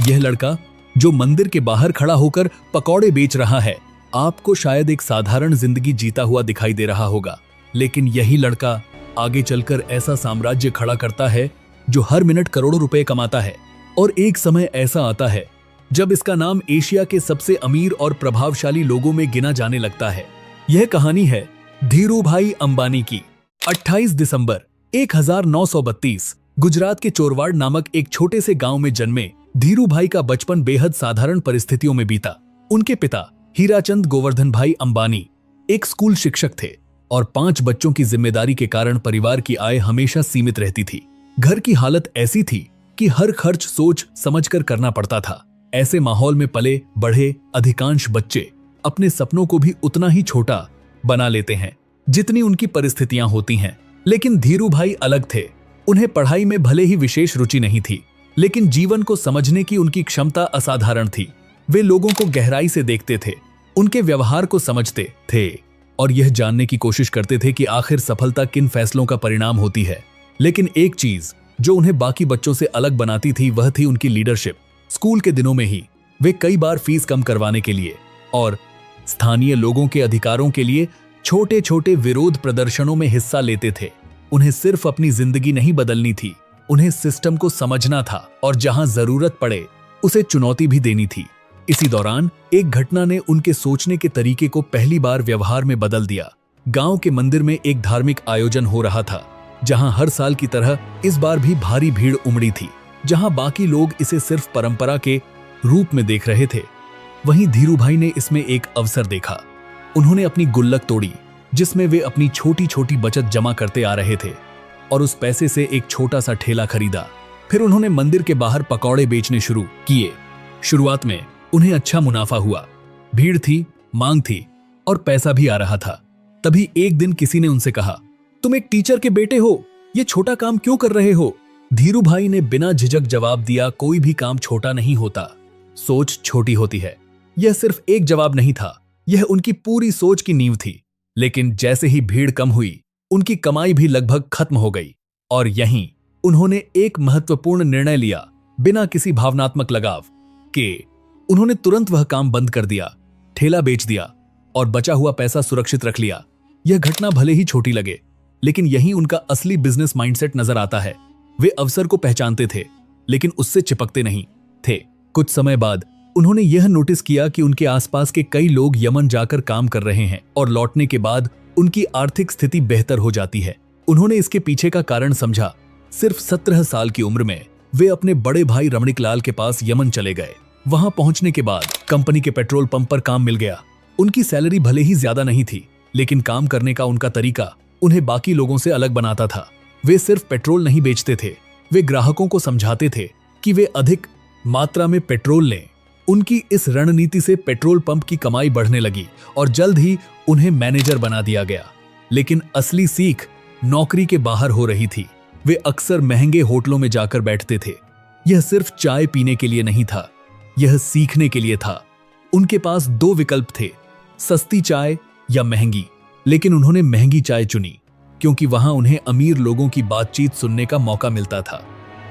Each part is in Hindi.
यह लड़का जो मंदिर के बाहर खड़ा होकर पकौड़े बेच रहा है, आपको शायद एक साधारण जिंदगी जीता हुआ दिखाई दे रहा होगा, लेकिन यही लड़का आगे चलकर ऐसा साम्राज्य खड़ा करता है जो हर मिनट करोड़ों रुपए कमाता है। और एक समय ऐसा आता है जब इसका नाम एशिया के सबसे अमीर और प्रभावशाली लोगों में गिना जाने लगता है। यह कहानी है धीरूभाई अंबानी की। 28 दिसंबर 1932 गुजरात के चोरवाड़ नामक एक छोटे से गांव में जन्मे धीरूभाई का बचपन बेहद साधारण परिस्थितियों में बीता। उनके पिता हीराचंद गोवर्धन भाई अंबानी एक स्कूल शिक्षक थे और 5 बच्चों की जिम्मेदारी के कारण परिवार की आय हमेशा सीमित रहती थी। घर की हालत ऐसी थी कि हर खर्च सोच समझकर करना पड़ता था। ऐसे माहौल में पले बढ़े अधिकांश बच्चे अपने सपनों को भी उतना ही छोटा बना लेते हैं जितनी उनकी परिस्थितियां होती हैं। लेकिन धीरूभाई अलग थे। उन्हें पढ़ाई में भले ही विशेष रुचि नहीं थी, लेकिन जीवन को समझने की उनकी क्षमता असाधारण थी। वे लोगों को गहराई से देखते थे, उनके व्यवहार को समझते थे और यह जानने की कोशिश करते थे कि आखिर सफलता किन फैसलों का परिणाम होती है। लेकिन एक चीज जो उन्हें बाकी बच्चों से अलग बनाती थी वह थी उनकी लीडरशिप। स्कूल के दिनों में ही वे कई बार फीस कम करवाने के लिए और स्थानीय लोगों के अधिकारों के लिए छोटे छोटे विरोध प्रदर्शनों में हिस्सा लेते थे। उन्हें सिर्फ अपनी जिंदगी नहीं बदलनी थी, उन्हें सिस्टम को समझना था और जहां जरूरत पड़े उसे चुनौती भी देनी थी। इसी दौरान एक घटना ने उनके सोचने के तरीके को पहली बार व्यवहार में बदल दिया। गांव के मंदिर में एक धार्मिक आयोजन हो रहा था, जहां हर साल की तरह इस बार भी भारी भीड़ उमड़ी थी। जहां बाकी लोग इसे सिर्फ परंपरा के रूप में देख रहे थे, वहीं धीरूभाई ने इसमें एक अवसर देखा। उन्होंने अपनी गुल्लक तोड़ी जिसमें वे अपनी छोटी छोटी बचत जमा करते आ रहे थे और उस पैसे से एक छोटा सा ठेला खरीदा। फिर उन्होंने मंदिर के बाहर पकौड़े बेचने शुरू किए। शुरुआत में उन्हें अच्छा मुनाफा हुआ, भीड़ थी, मांग थी और पैसा भी आ रहा था। तभी एक दिन किसी ने उनसे कहा, तुम एक टीचर के बेटे हो, ये छोटा काम क्यों कर रहे हो? धीरूभाई ने बिना झिझक जवाब दिया, कोई भी काम छोटा नहीं होता, सोच छोटी होती है। यह सिर्फ एक जवाब नहीं था, यह उनकी पूरी सोच की नींव थी। लेकिन जैसे ही भीड़ कम हुई, उनकी कमाई भी लगभग खत्म हो गई और यहीं उन्होंने एक महत्वपूर्ण निर्णय लिया। बिना किसी भावनात्मक लगाव के उन्होंने तुरंत वह काम बंद कर दिया, ठेला बेच दिया और बचा हुआ पैसा सुरक्षित रख लिया। यह घटना भले ही छोटी लगे, लेकिन यही उनका असली बिजनेस माइंडसेट नजर आता है। वे अवसर को पहचानते थे, लेकिन उससे चिपकते नहीं थे। कुछ समय बाद उन्होंने यह नोटिस किया कि उनके आसपास के कई लोग यमन जाकर काम कर रहे हैं और लौटने के बाद उनकी आर्थिक स्थिति बेहतर हो जाती है। उन्होंने इसके पीछे का कारण समझा। सिर्फ 17 साल की उम्र में वे अपने बड़े भाई रमणीकलाल के पास यमन चले गए। वहां पहुंचने के बाद कंपनी के पेट्रोल पंप पर काम मिल गया। उनकी सैलरी भले ही ज्यादा नहीं थी, लेकिन काम करने का उनका तरीका उन्हें बाकी लोगों से अलग बनाता था। वे सिर्फ पेट्रोल नहीं बेचते थे, वे ग्राहकों को समझाते थे कि वे अधिक मात्रा में पेट्रोल लें। उनकी इस रणनीति से पेट्रोल पंप की कमाई बढ़ने लगी और जल्द ही उन्हें मैनेजर बना दिया गया। लेकिन असली सीख नौकरी के बाहर हो रही थी। वे अक्सर महंगे होटलों में जाकर बैठते थे। यह सिर्फ चाय पीने के लिए नहीं था, यह सीखने के लिए था। उनके पास 2 विकल्प थे, सस्ती चाय या महंगी। लेकिन उन्होंने महंगी चाय चुनी क्योंकि वहां उन्हें अमीर लोगों की बातचीत सुनने का मौका मिलता था।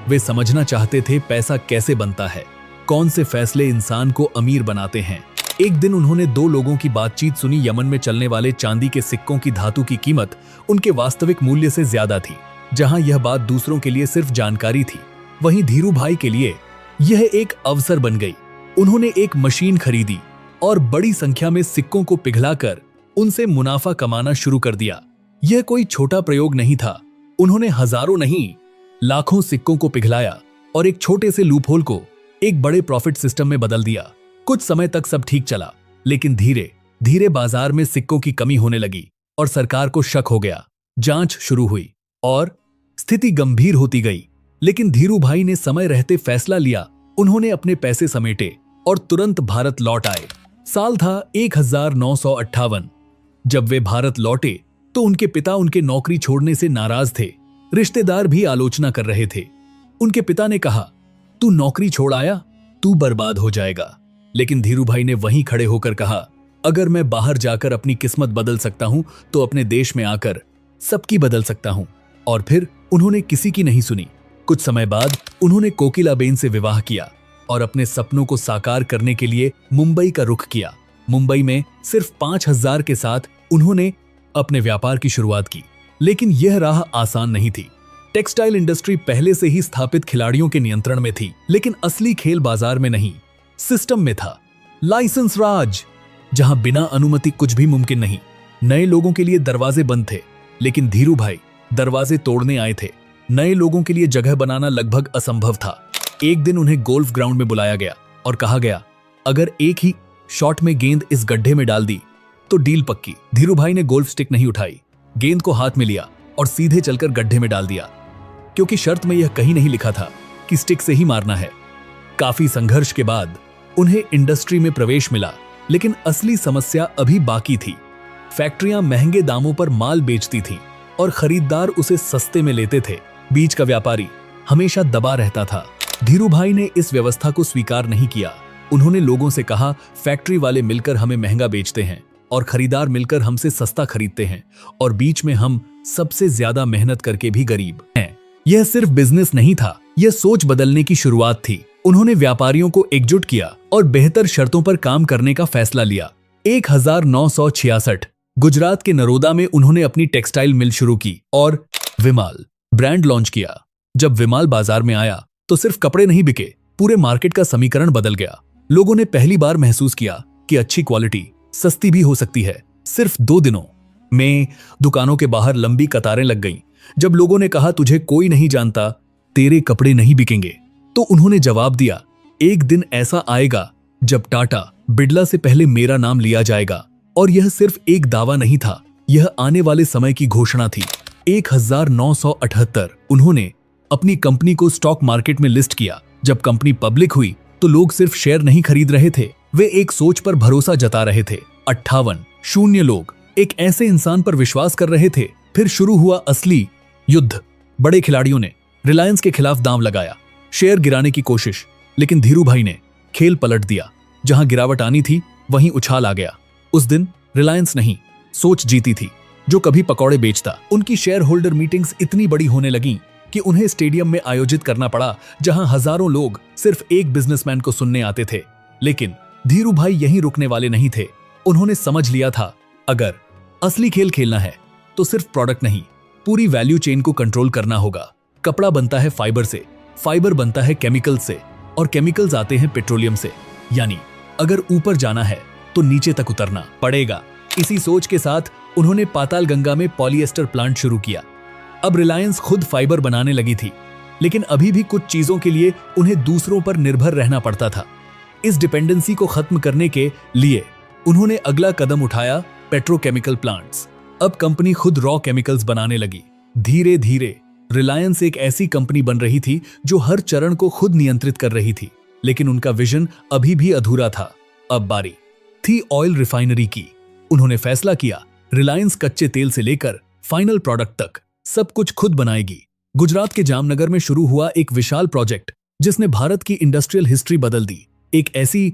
वे समझना चाहते थे पैसा कैसे बनता है, कौन से फैसले इंसान को अमीर बनाते हैं। एक दिन उन्होंने 2 लोगों की बातचीत सुनी। यमन में चलने वाले चांदी के सिक्कों की धातु की कीमत उनके वास्तविक मूल्य से ज्यादा थी। जहां यह बात दूसरों के लिए सिर्फ जानकारी थी, वहीं धीरूभाई के लिए यह एक अवसर बन गई। उन्होंने एक मशीन खरीदी और बड़ी संख्या में सिक्कों को पिघलाकर उनसे मुनाफा कमाना शुरू कर दिया। यह कोई छोटा प्रयोग नहीं था। उन्होंने हजारों नहीं, लाखों सिक्कों को पिघलाया और एक छोटे से लूपहोल को एक बड़े प्रॉफिट सिस्टम में बदल दिया। कुछ समय तक सब ठीक चला, लेकिन धीरे धीरे बाजार में सिक्कों की कमी होने लगी और सरकार को शक हो गया। जांच शुरू हुई और स्थिति गंभीर होती गई। लेकिन धीरूभाई ने समय रहते फैसला लिया। उन्होंने अपने पैसे समेटे और तुरंत भारत लौट आए। साल था 1958। जब वे भारत लौटे तो उनके पिता उनके नौकरी छोड़ने से नाराज थे। रिश्तेदार भी आलोचना कर रहे थे। उनके पिता ने कहा, तू नौकरी छोड़ आया, तू बर्बाद हो जाएगा। लेकिन धीरूभाई ने वहीं खड़े होकर कहा, अगर मैं बाहर जाकर अपनी किस्मत बदल सकता हूं तो अपने देश में आकर सबकी बदल सकता हूं। और फिर उन्होंने किसी की नहीं सुनी। कुछ समय बाद उन्होंने कोकिलाबेन से विवाह किया और अपने सपनों को साकार करने के लिए मुंबई का रुख किया। मुंबई में सिर्फ 5,000 के साथ उन्होंने अपने व्यापार की शुरुआत की। लेकिन यह राह आसान नहीं थी। टेक्सटाइल इंडस्ट्री पहले से ही स्थापित खिलाड़ियों के नियंत्रण में थी, लेकिन असली खेल बाजार में नहीं, सिस्टम में था। लाइसेंस राज, जहां बिना अनुमति कुछ भी मुमकिन नहीं। नए लोगों के लिए दरवाजे बंद थे, लेकिन धीरू भाई दरवाजे तोड़ने आए थे। नए लोगों के लिए जगह बनाना लगभग असंभव था। एक दिन उन्हें गोल्फ ग्राउंड में बुलाया गया और कहा गया, अगर एक ही शॉट में गेंद इस गड्ढे में डाल दी तो डील पक्की। धीरू भाई ने गोल्फ स्टिक नहीं उठाई, गेंद को हाथ में लिया और सीधे चलकर गड्ढे में डाल दिया, क्योंकि शर्त में यह कहीं नहीं लिखा था कि स्टिक से ही मारना है। काफी संघर्ष के बाद उन्हें इंडस्ट्री में प्रवेश मिला, लेकिन असली समस्या अभी बाकी थी। फैक्ट्रियां महंगे दामों पर माल बेचती थीं और खरीदार उसे सस्ते में लेते थे। बीच का व्यापारी हमेशा दबा रहता था। धीरू भाई ने इस व्यवस्था को स्वीकार नहीं किया। उन्होंने लोगों से कहा, फैक्ट्री वाले मिलकर हमें महंगा बेचते हैं और खरीदार मिलकर हमसे सस्ता खरीदते हैं, और बीच में हम सबसे ज्यादा मेहनत करके भी गरीब हैं। यह सिर्फ बिजनेस नहीं था, यह सोच बदलने की शुरुआत थी। उन्होंने व्यापारियों को एकजुट किया और बेहतर शर्तों पर काम करने का फैसला लिया। 1966 गुजरात के नरोदा में उन्होंने अपनी टेक्सटाइल मिल शुरू की और विमाल ब्रांड लॉन्च किया। जब विमाल बाजार में आया तो सिर्फ कपड़े नहीं बिके, पूरे मार्केट का समीकरण बदल गया। लोगों ने पहली बार महसूस किया कि अच्छी क्वालिटी सस्ती भी हो सकती है। सिर्फ 2 दिनों में दुकानों के बाहर लंबी कतारें लग गईं। जब लोगों ने कहा, तुझे कोई नहीं जानता, तेरे कपड़े नहीं बिकेंगे, तो उन्होंने जवाब दिया, एक दिन ऐसा आएगा जब टाटा बिड़ला से पहले मेरा नाम लिया जाएगा। और यह सिर्फ एक दावा नहीं था, यह आने वाले समय की घोषणा थी। 1978 उन्होंने अपनी कंपनी को स्टॉक मार्केट में लिस्ट किया। जब कंपनी पब्लिक हुई तो लोग सिर्फ शेयर नहीं खरीद रहे थे, वे एक सोच पर भरोसा जता रहे थे। 58 लोग एक ऐसे इंसान पर विश्वास कर रहे थे। फिर शुरू हुआ असली युद्ध। बड़े खिलाड़ियों ने रिलायंस के खिलाफ दांव लगाया, शेयर गिराने की कोशिश, लेकिन धीरू भाई ने खेल पलट दिया। जहां गिरावट आनी थी वहीं उछाल आ गया। उस दिन रिलायंस नहीं, सोच जीती थी। जो कभी पकौड़े बेचता, उनकी शेयर होल्डर मीटिंग्स इतनी बड़ी होने लगी कि उन्हें स्टेडियम में आयोजित करना पड़ा, जहां हजारों लोग सिर्फ एक बिजनेसमैन को सुनने आते थे। लेकिन धीरू भाई यहीं रुकने वाले नहीं थे। उन्होंने समझ लिया था, अगर असली खेल खेलना है तो सिर्फ प्रोडक्ट नहीं, पूरी वैल्यू चेन को कंट्रोल करना होगा। कपड़ा बनता है फाइबर से, फाइबर बनता है केमिकल से, और केमिकल्स आते हैं पेट्रोलियम से। यानी अगर ऊपर जाना है तो नीचे तक उतरना पड़ेगा। इसी सोच के साथ उन्होंने पाताल गंगा में पॉलिएस्टर प्लांट शुरू किया। अब रिलायंस खुद फाइबर बनाने लगी थी, लेकिन अभी भी कुछ चीजों के लिए उन्हें दूसरों पर निर्भर रहना पड़ता था। इस डिपेंडेंसी को खत्म करने के लिए उन्होंने अगला कदम उठाया, पेट्रोकेमिकल प्लांट्स। अब कंपनी खुद रॉ केमिकल्स बनाने लगी। धीरे धीरे रिलायंस एक ऐसी कंपनी बन रही थी जो हर चरण को खुद नियंत्रित कर रही थी। लेकिन उनका विजन अभी भी अधूरा था। अब बारी थी ऑयल रिफाइनरी की। उन्होंने फैसला किया, रिलायंस कच्चे तेल से लेकर फाइनल प्रोडक्ट तक सब कुछ खुद बनाएगी। गुजरात के जामनगर में शुरू हुआ एक विशाल प्रोजेक्ट जिसने भारत की इंडस्ट्रियल हिस्ट्री बदल दी। एक ऐसी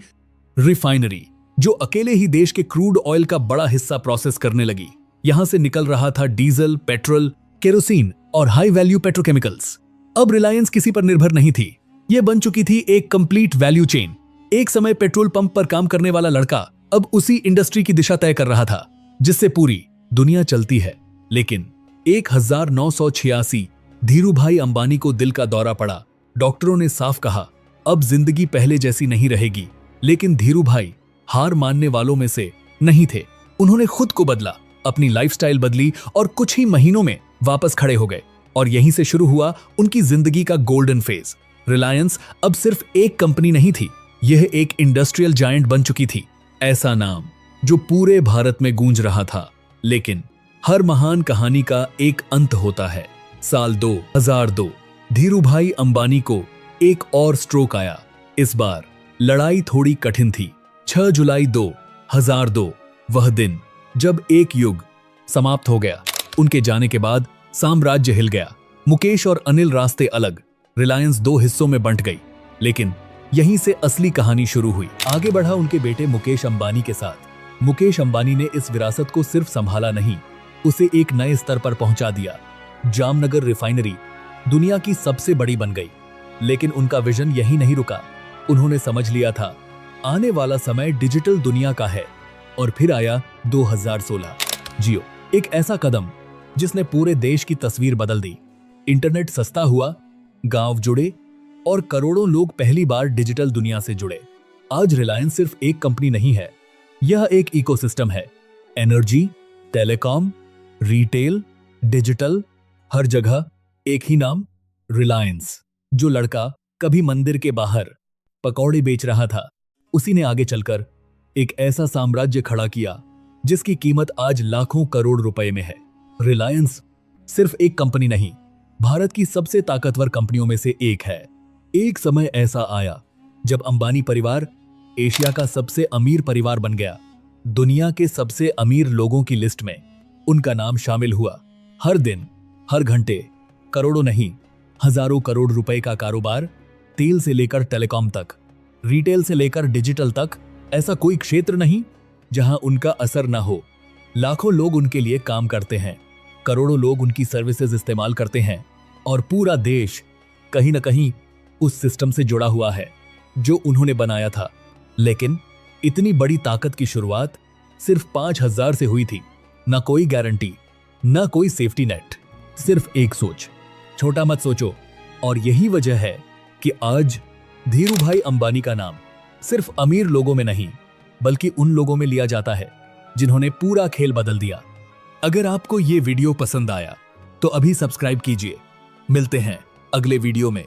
रिफाइनरी जो अकेले ही देश के क्रूड ऑयल का बड़ा हिस्सा प्रोसेस करने लगी। यहां से निकल रहा था डीजल, पेट्रोल, केरोसिन और हाई वैल्यू पेट्रोकेमिकल्स। अब रिलायंस किसी पर निर्भर नहीं थी, यह बन चुकी थी एक कंप्लीट वैल्यू चेन। एक समय पेट्रोल पंप पर काम करने वाला लड़का अब उसी इंडस्ट्री की दिशा तय कर रहा था जिससे पूरी दुनिया चलती है। लेकिन 1986 धीरू भाई अंबानी को दिल का दौरा पड़ा। डॉक्टरों ने साफ कहा, अब जिंदगी पहले जैसी नहीं रहेगी। लेकिन धीरू भाई हार मानने वालों में से नहीं थे। उन्होंने खुद को बदला, अपनी लाइफस्टाइल बदली और कुछ ही महीनों में वापस खड़े हो गए। और यहीं से शुरू हुआ उनकी जिंदगी का गोल्डन फेज। रिलायंस अब सिर्फ एक कंपनी नहीं थी, यह एक इंडस्ट्रियल जायंट बन चुकी थी। ऐसा नाम जो पूरे भारत में गूंज रहा था। लेकिन हर महान कहानी का एक अंत होता है। साल 2002 धीरू भाई अंबानी को एक और स्ट्रोक आया। इस बार लड़ाई थोड़ी कठिन थी। 6 जुलाई 2002 वह दिन जब एक युग समाप्त हो गया। उनके जाने के बाद साम्राज्य हिल गया। मुकेश और अनिल रास्ते अलग, रिलायंस 2 हिस्सों में बंट गई। लेकिन यहीं से असली कहानी शुरू हुई। आगे बढ़ा उनके बेटे मुकेश अंबानी के साथ। मुकेश अंबानी ने इस विरासत को सिर्फ संभाला नहीं, उसे एक नए स्तर पर पहुंचा दिया। जामनगर रिफाइनरी दुनिया की सबसे बड़ी बन गई। लेकिन उनका विजन यहीं नहीं रुका। उन्होंने समझ लिया था आने वाला समय डिजिटल दुनिया का है। और फिर आया 2016। जियो, एक ऐसा कदम जिसने पूरे देश की तस्वीर बदल दी। इंटरनेट सस्ता हुआ, गांव जुड़े और करोड़ों लोग पहली बार डिजिटल दुनिया से जुड़े। आज रिलायंस सिर्फ एक कंपनी नहीं है, यह एक इकोसिस्टम है। एनर्जी, टेलीकॉम, रिटेल, डिजिटल, हर जगह एक ही नाम, रिलायंस। जो लड़का कभी मंदिर के बाहर पकौड़े बेच रहा था, उसी ने आगे चलकर एक ऐसा साम्राज्य खड़ा किया जिसकी कीमत आज लाखों करोड़ रुपए में है। रिलायंस सिर्फ एक कंपनी नहीं, भारत की सबसे ताकतवर कंपनियों में से एक है। एक समय ऐसा आया जब अंबानी परिवार एशिया का सबसे अमीर परिवार बन गया। दुनिया के सबसे अमीर लोगों की लिस्ट में उनका नाम शामिल हुआ। हर दिन, हर घंटे करोड़ों नहीं, हजारों करोड़ रुपए का कारोबार, तेल से लेकर टेलीकॉम तक, रिटेल से लेकर डिजिटल तक। ऐसा कोई क्षेत्र नहीं जहां उनका असर ना हो। लाखों लोग उनके लिए काम करते हैं, करोड़ों लोग उनकी सर्विसेज इस्तेमाल करते हैं और पूरा देश कहीं ना कहीं उस सिस्टम से जुड़ा हुआ है जो उन्होंने बनाया था। लेकिन इतनी बड़ी ताकत की शुरुआत सिर्फ 5,000 से हुई थी। ना कोई गारंटी, ना कोई सेफ्टी नेट, सिर्फ एक सोच, छोटा मत सोचो। और यही वजह है कि आज धीरूभाई अंबानी का नाम सिर्फ अमीर लोगों में नहीं, बल्कि उन लोगों में लिया जाता है जिन्होंने पूरा खेल बदल दिया। अगर आपको ये वीडियो पसंद आया तो अभी सब्सक्राइब कीजिए। मिलते हैं अगले वीडियो में।